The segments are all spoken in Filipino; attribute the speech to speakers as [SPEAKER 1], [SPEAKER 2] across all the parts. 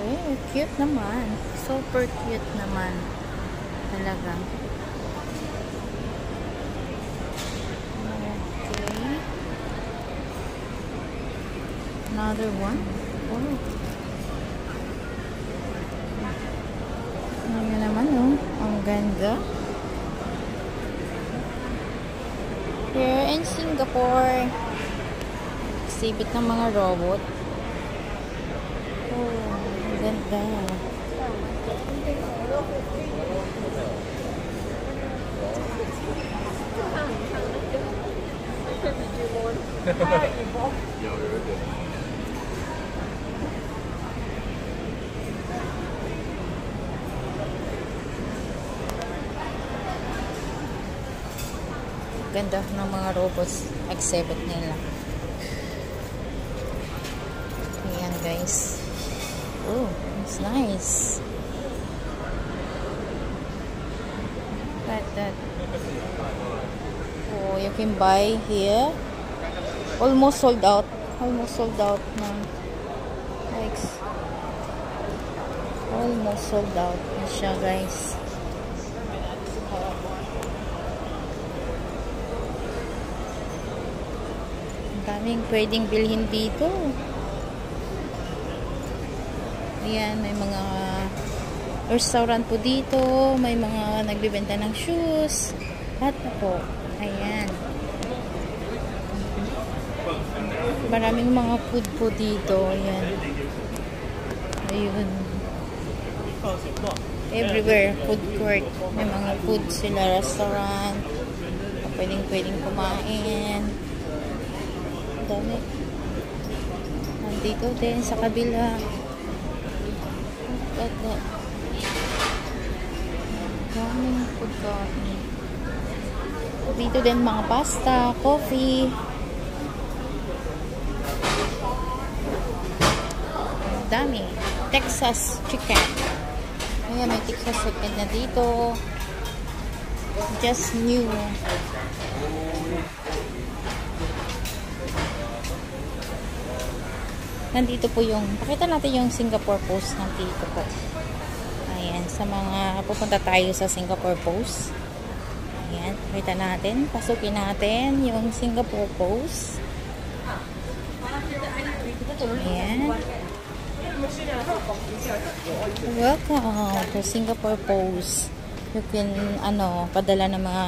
[SPEAKER 1] Okay, cute naman. Super cute naman. Talaga. Okay. Another one. Oh. Ano naman, oh. Ang ganda. Here in Singapore. Exhibit ng mga robot. Oh, ang ganda. Ganda ng mga robots exhibit nila. Ayan guys. Oh, it's nice. That. Oh, you can buy here. Almost sold out. Almost sold out na. Like, almost sold out na siya guys. Daming pwedeng bilhin dito. Ayan, may mga restaurant po dito. May mga nagbibenta ng shoes. At po, ayan. Maraming mga food po dito. Ayan. Ayun. Everywhere, food court. May mga food sila, restaurant. Pwedeng kumain. Dami. Nandito din sa kabila. Daming pagkain. Dito din mga pasta, coffee. Dami. Texas chicken. Ayan, may Texas chicken na dito. Just new. Nandito po yung, pakita natin yung Singapore Post nandito po. Ayan, sa mga, pupunta tayo sa Singapore Post. Ayan, pakita natin, pasukin natin yung Singapore Post. Ayan. Welcome to Singapore Post. You can, padala ng mga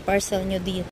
[SPEAKER 1] parcel nyo dito.